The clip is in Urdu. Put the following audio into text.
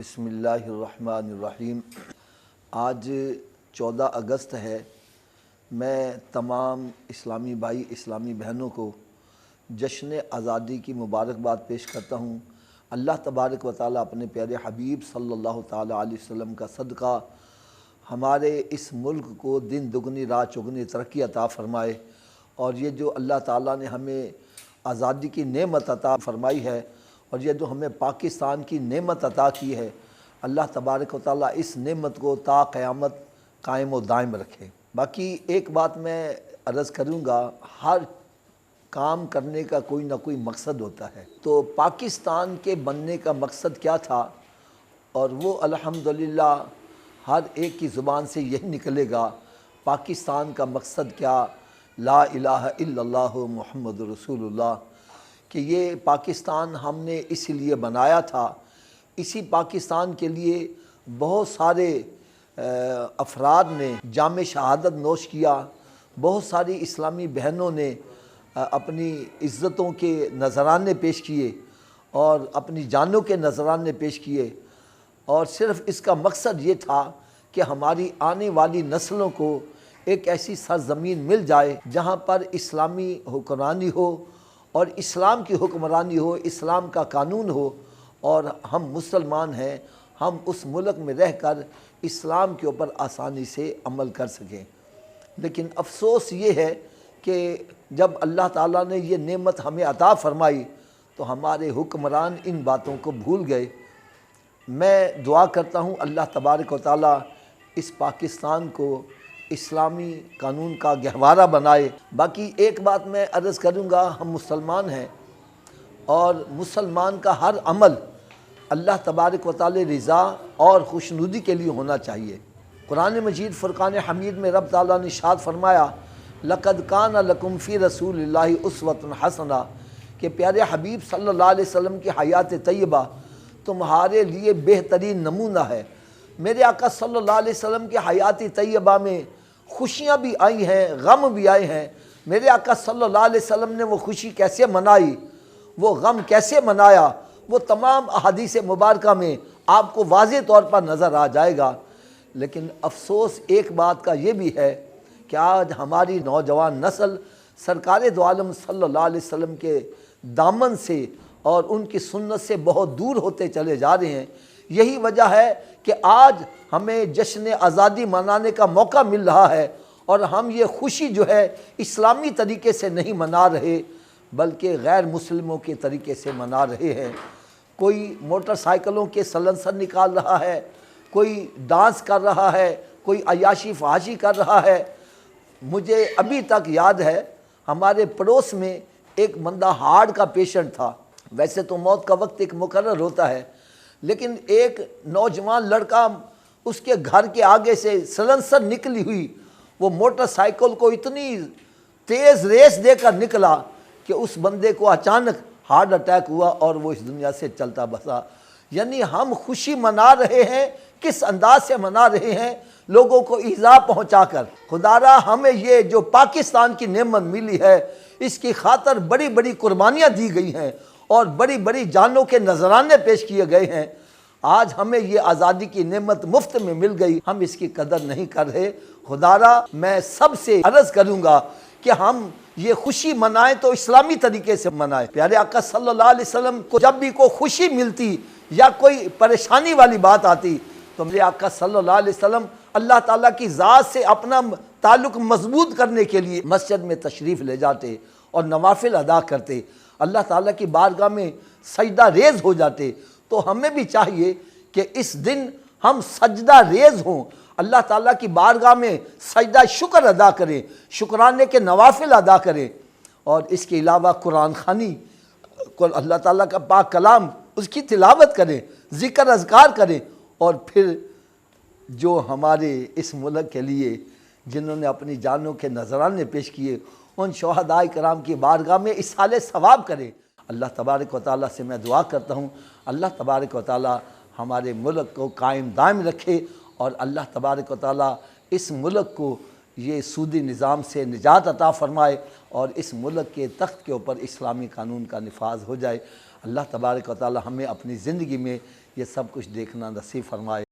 بسم اللہ الرحمن الرحیم۔ آج 14 اگست ہے۔ میں تمام اسلامی بھائی اسلامی بہنوں کو جشن آزادی کی مبارکباد پیش کرتا ہوں۔ اللہ تبارک و تعالیٰ اپنے پیارے حبیب صلی اللہ تعالیٰ علیہ وسلم کا صدقہ ہمارے اس ملک کو دن دگنی رات چگنی ترقی عطا فرمائے، اور یہ جو اللہ تعالیٰ نے ہمیں آزادی کی نعمت عطا فرمائی ہے اور یہ جو ہمیں پاکستان کی نعمت عطا کی ہے، اللہ تبارک و تعالیٰ اس نعمت کو تا قیامت قائم و دائم رکھے۔ باقی ایک بات میں عرض کروں گا، ہر کام کرنے کا کوئی نہ کوئی مقصد ہوتا ہے۔ تو پاکستان کے بننے کا مقصد کیا تھا، اور وہ الحمدللہ ہر ایک کی زبان سے یہی نکلے گا، پاکستان کا مقصد کیا، لا الہ الا اللہ محمد رسول اللہ، کہ یہ پاکستان ہم نے اسی لیے بنایا تھا۔ اسی پاکستان کے لیے بہت سارے افراد نے جام شہادت نوش کیا، بہت ساری اسلامی بہنوں نے اپنی عزتوں کے نذرانے پیش کیے اور اپنی جانوں کے نذرانے پیش کیے، اور صرف اس کا مقصد یہ تھا کہ ہماری آنے والی نسلوں کو ایک ایسی سرزمین مل جائے جہاں پر اسلامی حکمرانی ہو اور اسلام کی حکمرانی ہو، اسلام کا قانون ہو، اور ہم مسلمان ہیں، ہم اس ملک میں رہ کر اسلام کے اوپر آسانی سے عمل کر سکیں۔ لیکن افسوس یہ ہے کہ جب اللہ تعالیٰ نے یہ نعمت ہمیں عطا فرمائی تو ہمارے حکمران ان باتوں کو بھول گئے۔ میں دعا کرتا ہوں اللہ تبارک و تعالیٰ اس پاکستان کو اسلامی قانون کا گہوارہ بنائے۔ باقی ایک بات میں عرض کروں گا، ہم مسلمان ہیں اور مسلمان کا ہر عمل اللہ تبارک و تعالی رضا اور خوشنودی کے لیے ہونا چاہیے۔ قرآن مجید فرقان حمید میں رب تعالیٰ نے ارشاد فرمایا، لَقَدْ كَانَ لَكُمْ فِي رَسُولِ اللَّهِ أُسْوَةٌ حَسَنَةٌ، کہ پیارے حبیب صلی اللہ علیہ وسلم کی حیات طیبہ تمہارے لیے بہترین نمونہ ہے۔ میرے آقا صلی اللہ علیہ وسلم کی حیات طیبہ میں خوشیاں بھی آئی ہیں، غم بھی آئے ہیں۔ میرے آقا صلی اللہ علیہ وسلم نے وہ خوشی کیسے منائی، وہ غم کیسے منایا، وہ تمام احادیث مبارکہ میں آپ کو واضح طور پر نظر آ جائے گا۔ لیکن افسوس ایک بات کا یہ بھی ہے کہ آج ہماری نوجوان نسل سرکار دو عالم صلی اللہ علیہ وسلم کے دامن سے اور ان کی سنت سے بہت دور ہوتے چلے جا رہے ہیں۔ یہی وجہ ہے کہ آج ہمیں جشن آزادی منانے کا موقع مل رہا ہے، اور ہم یہ خوشی جو ہے اسلامی طریقے سے نہیں منا رہے بلکہ غیر مسلموں کے طریقے سے منا رہے ہیں۔ کوئی موٹر سائیکلوں کے سلنسر نکال رہا ہے، کوئی ڈانس کر رہا ہے، کوئی عیاشی فحاشی کر رہا ہے۔ مجھے ابھی تک یاد ہے، ہمارے پڑوس میں ایک بندہ ہارٹ کا پیشنٹ تھا۔ ویسے تو موت کا وقت ایک مقرر ہوتا ہے، لیکن ایک نوجوان لڑکا اس کے گھر کے آگے سے سلنسر نکلی ہوئی وہ موٹر سائیکل کو اتنی تیز ریس دے کر نکلا کہ اس بندے کو اچانک ہارٹ اٹیک ہوا اور وہ اس دنیا سے چلتا بسا۔ یعنی ہم خوشی منا رہے ہیں، کس انداز سے منا رہے ہیں، لوگوں کو ایذا پہنچا کر۔ خدا را ہمیں یہ جو پاکستان کی نعمت ملی ہے، اس کی خاطر بڑی بڑی قربانیاں دی گئی ہیں اور بڑی بڑی جانوں کے نذرانے پیش کیے گئے ہیں۔ آج ہمیں یہ آزادی کی نعمت مفت میں مل گئی، ہم اس کی قدر نہیں کر رہے۔ خدا را میں سب سے عرض کروں گا کہ ہم یہ خوشی منائیں تو اسلامی طریقے سے منائیں۔ پیارے آقا صلی اللہ علیہ وسلم کو جب بھی کوئی خوشی ملتی یا کوئی پریشانی والی بات آتی تو میرے آقا صلی اللہ علیہ وسلم اللہ تعالیٰ کی ذات سے اپنا تعلق مضبوط کرنے کے لیے مسجد میں تشریف لے جاتے اور نوافل ادا کرتے، اللہ تعالیٰ کی بارگاہ میں سجدہ ریز ہو جاتے۔ تو ہمیں بھی چاہیے کہ اس دن ہم سجدہ ریز ہوں، اللہ تعالیٰ کی بارگاہ میں سجدہ شکر ادا کریں، شکرانے کے نوافل ادا کریں، اور اس کے علاوہ قرآن خوانی، اللہ تعالیٰ کا پاک کلام اس کی تلاوت کریں، ذکر اذکار کریں، اور پھر جو ہمارے اس ملک کے لیے جنہوں نے اپنی جانوں کے نذرانے پیش کیے ان شہداء کرام کی بارگاہ میں اصحال ثواب کریں۔ اللہ تبارک و تعالیٰ سے میں دعا کرتا ہوں، اللہ تبارک و تعالیٰ ہمارے ملک کو قائم دائم رکھے، اور اللہ تبارک و تعالیٰ اس ملک کو یہ سودی نظام سے نجات عطا فرمائے اور اس ملک کے تخت کے اوپر اسلامی قانون کا نفاذ ہو جائے۔ اللہ تبارک و تعالیٰ ہمیں اپنی زندگی میں یہ سب کچھ دیکھنا نصیب فرمائے۔